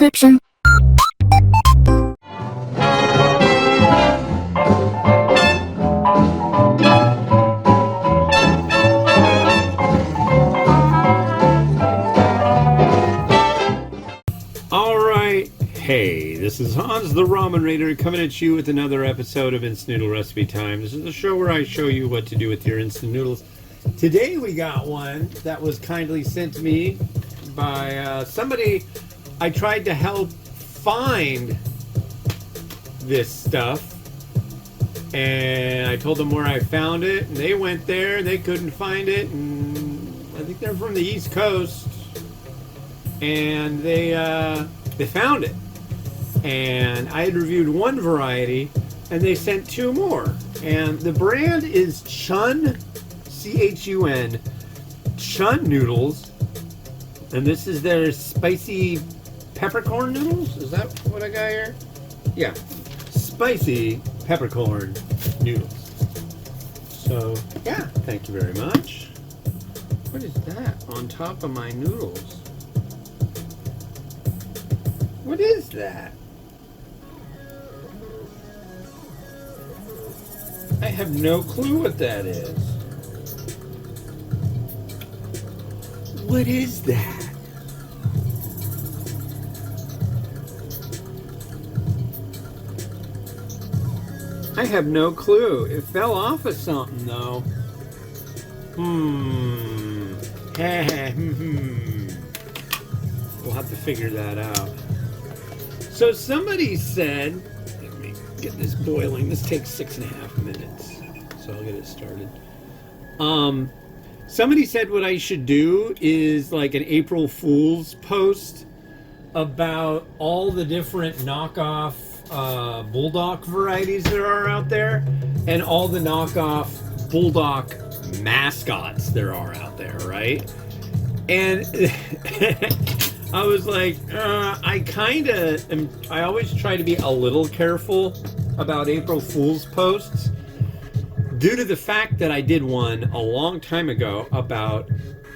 description. Alright, hey, this is Hans the Ramen Raider coming at you with another episode of Instant Noodle Recipe Time. This is the show where I show you what to do with your instant noodles. Today we got one that was kindly sent to me by somebody I tried to help find this stuff. And I told them where I found it, and they went there and they couldn't find it. And I think they're from the East Coast. And they found it, and I had reviewed one variety, and they sent two more, and the brand is Chun, C-H-U-N, Chun Noodles, and this is their spicy peppercorn noodles. Is that what I got here? Yeah, spicy peppercorn noodles. So yeah, thank you very much. What is that on top of my noodles? What is that? I have no clue what that is. What is that? I have no clue. It fell off of something though. We'll have to figure that out. So somebody said, let me get this boiling. This takes 6.5 minutes, so I'll get it started. Somebody said what I should do is like an April Fool's post about all the different knockoff bulldog varieties there are out there, and all the knockoff bulldog mascots there are out there, right? And I was like, I always try to be a little careful about April Fool's posts due to the fact that I did one a long time ago about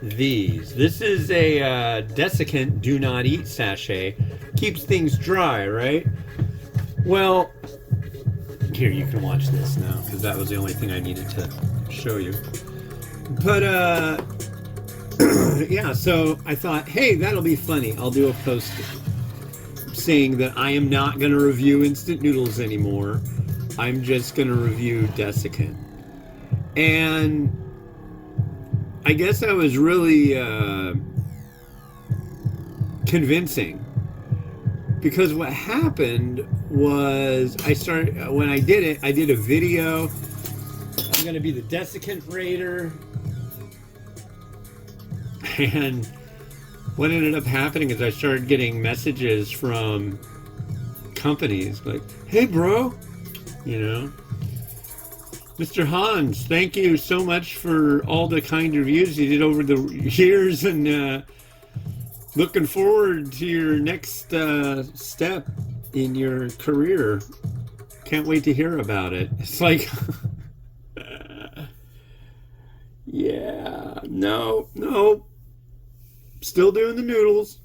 these. This is a desiccant do not eat sachet. Keeps things dry, right? Well, here, you can watch this now because that was the only thing I needed to show you. But, yeah, so I thought, hey, that'll be funny. I'll do a post saying that I am not going to review instant noodles anymore. I'm just going to review desiccant. And I guess I was really convincing. Because what happened was when I did it, I did a video. I'm going to be the desiccant raider. And what ended up happening is I started getting messages from companies like, hey bro, you know, Mr. Hans, thank you so much for all the kind reviews you did over the years, and looking forward to your next step in your career. Can't wait to hear about it. It's like, yeah, no. Still doing the noodles.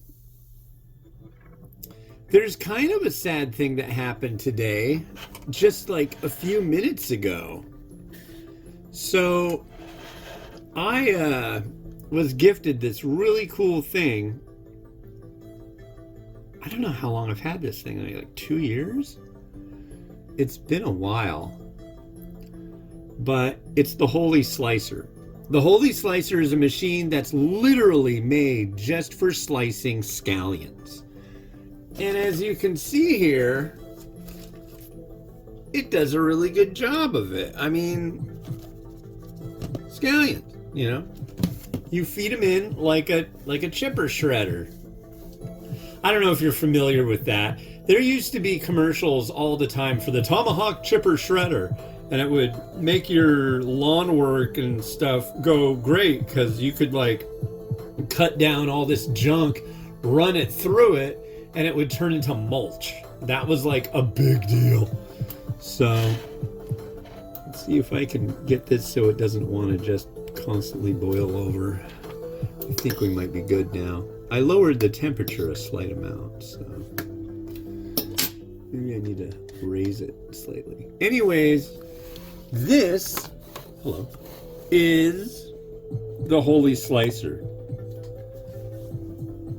There's kind of a sad thing that happened today, just like a few minutes ago. So I was gifted this really cool thing. I don't know how long I've had this thing, like 2 years? It's been a while. But it's the Holy Slicer. The Holy Slicer is a machine that's literally made just for slicing scallions. And as you can see here, it does a really good job of it. I mean, scallions, you know? You feed them in like a chipper shredder. I don't know if you're familiar with that. There used to be commercials all the time for the Tomahawk Chipper Shredder. And it would make your lawn work and stuff go great because you could like cut down all this junk, run it through it, and it would turn into mulch. That was like a big deal. So let's see if I can get this so it doesn't want to just constantly boil over. I think we might be good now. I lowered the temperature a slight amount, so maybe I need to raise it slightly. Anyways, this, hello, is the Holy Slicer.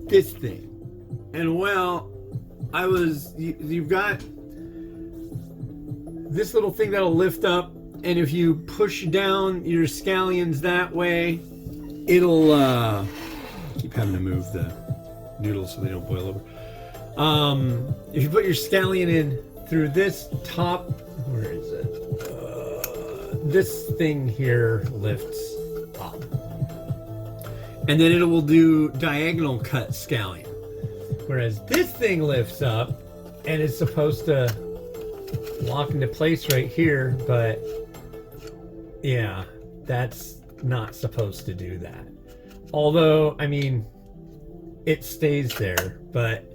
This thing. And well, you've got this little thing that'll lift up, and if you push down your scallions that way, it'll, keep having to move the noodles so they don't boil over. If you put your scallion in through this top, where is it? This thing here lifts up. And then it will do diagonal cut scallion. Whereas this thing lifts up and it's supposed to lock into place right here, but yeah, that's not supposed to do that. Although, I mean, it stays there, but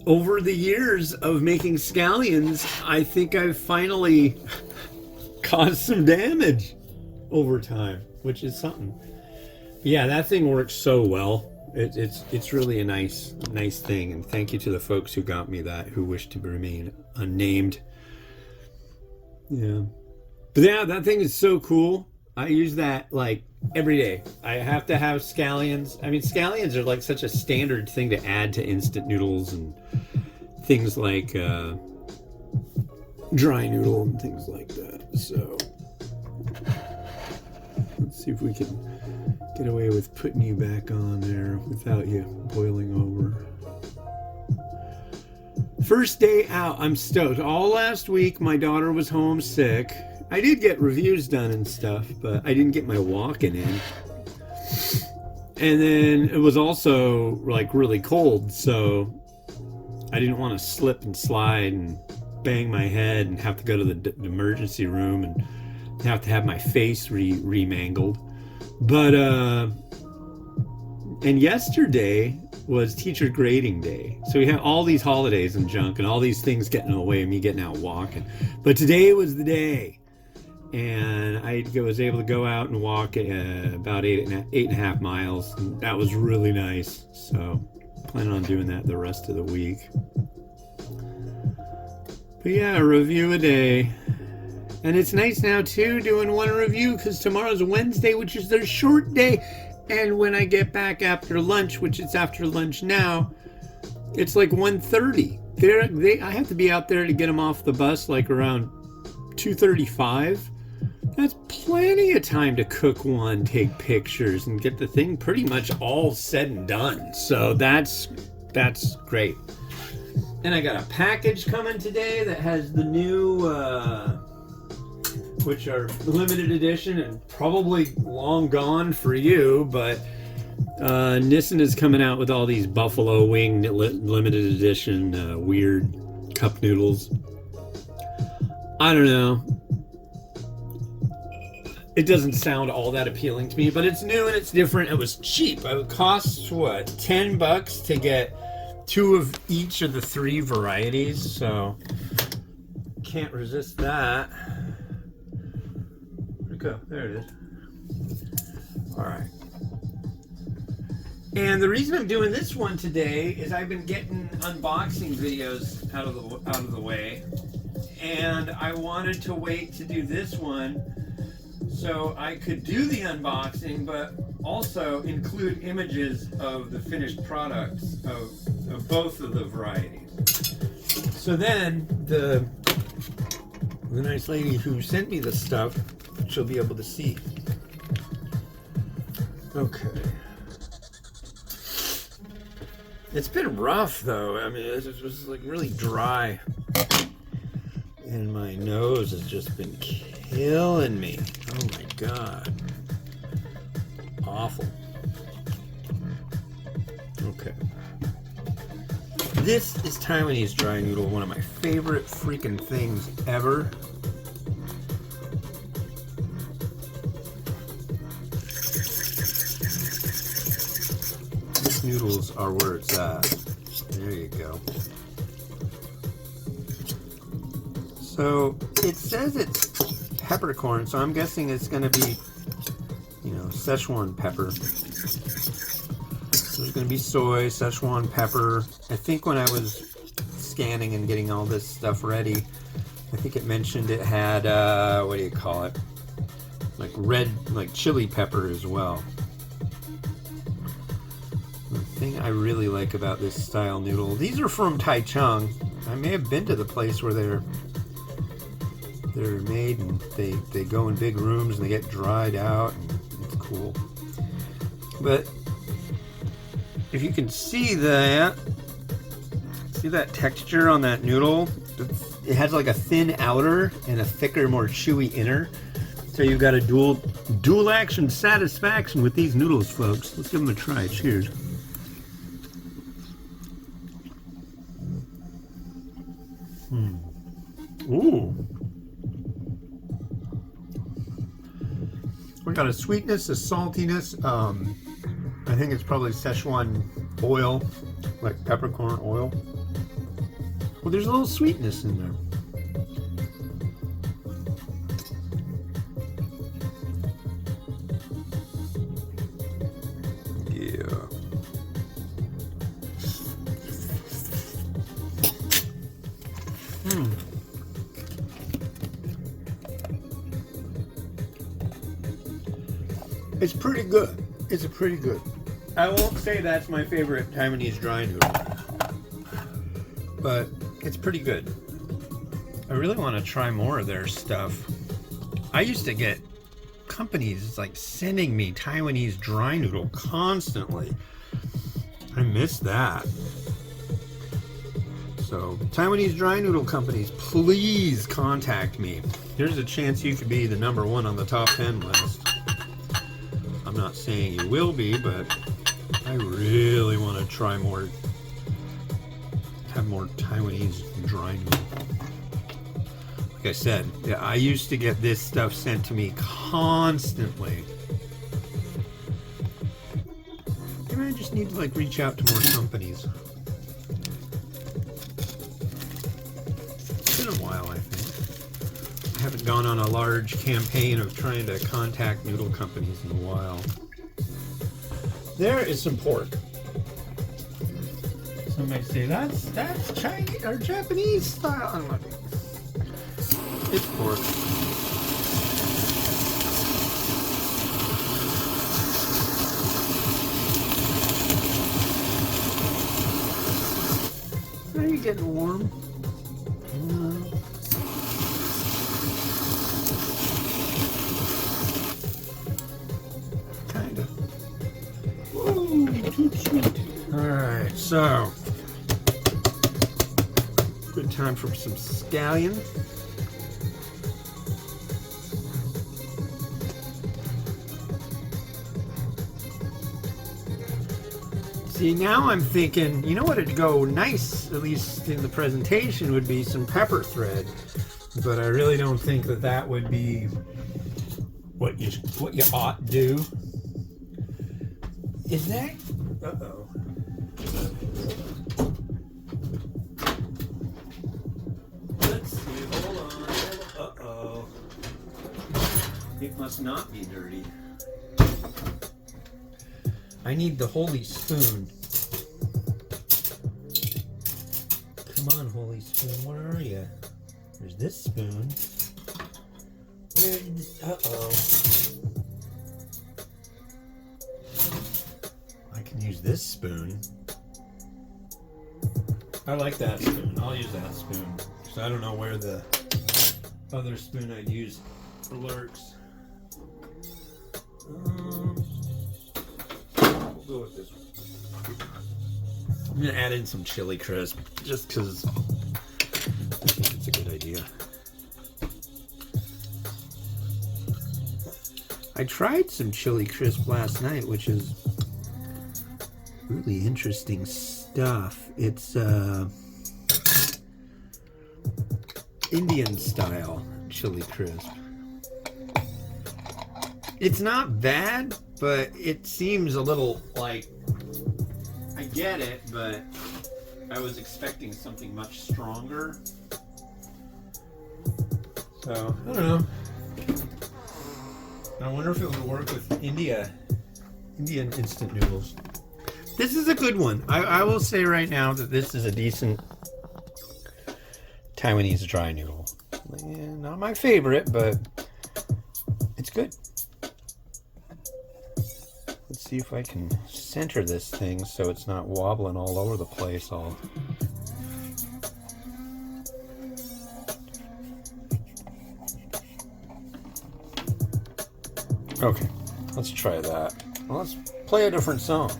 over the years of making scallions, I think I've finally caused some damage over time, which is something. Yeah, that thing works so well. It's really a nice thing, and thank you to the folks who got me that, who wish to remain unnamed. Yeah, but yeah, that thing is so cool. I use that like every day. I have to have scallions. I mean, scallions are like such a standard thing to add to instant noodles and things like dry noodle and things like that. So let's see if we can get away with putting you back on there without you boiling over. First day out, I'm stoked. All last week, my daughter was homesick. I did get reviews done and stuff, but I didn't get my walking in. And then it was also like really cold, so I didn't want to slip and slide and bang my head and have to go to the emergency room and have to have my face remangled. But and yesterday was teacher grading day, so we had all these holidays and junk and all these things getting in the way of me getting out walking. But today was the day, and I was able to go out and walk about 8.5 miles, and that was really nice. So planning on doing that the rest of the week. But yeah, a review a day. And it's nice now too doing one review, because tomorrow's Wednesday, which is their short day. And when I get back after lunch, which it's after lunch now, it's like 1:30. I have to be out there to get them off the bus like around 2:35. That's plenty of time to cook one, take pictures, and get the thing pretty much all said and done. So that's great. And I got a package coming today that has the new, which are limited edition and probably long gone for you, but Nissan is coming out with all these buffalo wing limited edition weird cup noodles. I don't know. It doesn't sound all that appealing to me, but it's new and it's different. It was cheap. It cost what, $10 to get 2 of each of the 3 varieties, so can't resist that. Where'd it go? There it is. All right. And the reason I'm doing this one today is I've been getting unboxing videos out of the way, and I wanted to wait to do this one so I could do the unboxing, but also include images of the finished products of both of the varieties. So then the nice lady who sent me the stuff, she'll be able to see. Okay. It's been rough though. I mean, it was like really dry. And my nose has just been killing me. Oh my God. Awful. Okay. This is Taiwanese dry noodle, one of my favorite freaking things ever. These noodles are where it's at. There you go. So it says it's peppercorn, so I'm guessing it's going to be, Szechuan pepper. So There's going to be soy, Szechuan pepper. I think when I was scanning and getting all this stuff ready, I think it mentioned it had, what do you call it? Like red, like chili pepper as well. The thing I really like about this style noodle, these are from Taiwan. I may have been to the place where they're made, and they go in big rooms and they get dried out, and it's cool. But if you can see that texture on that noodle, it has like a thin outer and a thicker, more chewy inner. So you've got a dual action satisfaction with these noodles, folks. Let's give them a try. Cheers. Ooh. We got a sweetness, a saltiness. I think it's probably Szechuan oil, like peppercorn oil. Well, there's a little sweetness in there. Yeah. It's pretty good. It's pretty good. I won't say that's my favorite Taiwanese dry noodle, but it's pretty good. I really want to try more of their stuff. I used to get companies like sending me Taiwanese dry noodle constantly. I miss that. So, Taiwanese dry noodle companies, please contact me. Here's a chance you could be the #1 on the top 10 list. I'm not saying you will be, but I really want to try more, have more Taiwanese dry noodle. Like I said, yeah, I used to get this stuff sent to me constantly. Maybe I just need to like reach out to more companies. It's been a while, I think. I haven't gone on a large campaign of trying to contact noodle companies in a while. There is some pork. Some might say that's Chinese or Japanese style. I'm like, it's pork. Are you getting warm? Kinda. Ooh, too sweet. Alright, so good time for some scallion. See, now I'm thinking, you know what would go nice, at least in the presentation, would be some pepper thread. But I really don't think that that would be what you ought do. Is that? Uh-oh. Let's see, hold on. Uh-oh. It must not be dirty. I need the holy spoon. Come on, holy spoon, where are you? There's this spoon. Where did this? Uh-oh. I can use this spoon. I like that spoon. I'll use that spoon. So I don't know where the other spoon I'd use lurks. We'll go with this one. I'm gonna add in some chili crisp just because I think it's a good idea. I tried some chili crisp last night, which is really interesting stuff. It's Indian style chili crisp. It's not bad, but it seems a little like, I get it, but I was expecting something much stronger. So, I don't know. I wonder if it would work with Indian instant noodles. This is a good one. I will say right now that this is a decent Taiwanese dry noodle. Yeah, not my favorite, but it's good. Let's see if I can center this thing so it's not wobbling all over the place. Okay, let's try that. Well, let's play a different song.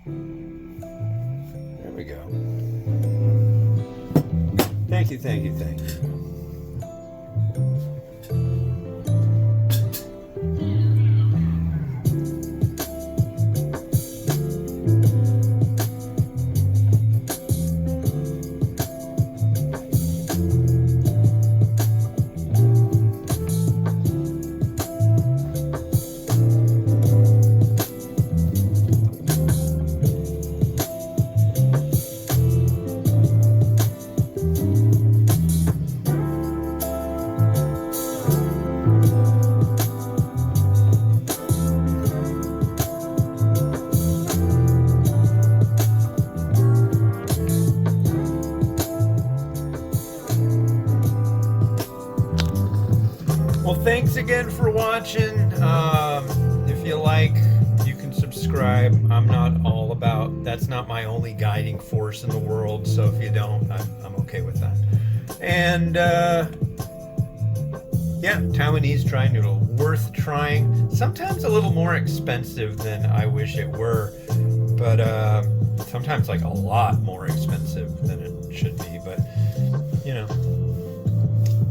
There we go. Thank you, thank you, thank you. Well, thanks again for watching. If you like, you can subscribe. I'm not all about, that's not my only guiding force in the world, so if you don't, I'm okay with that. And yeah, Taiwanese dry noodle, worth trying. Sometimes a little more expensive than I wish it were, but sometimes like a lot more expensive than it should be, but you know,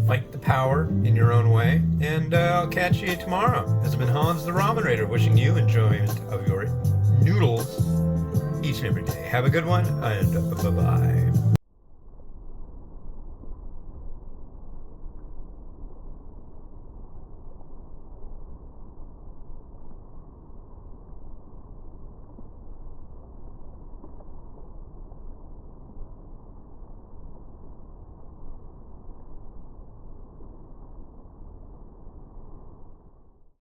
fight the power in your own way, and I'll catch you tomorrow. This has been Hans the Ramen Raider, wishing you enjoyment of your noodles each and every day. Have a good one, and bye-bye.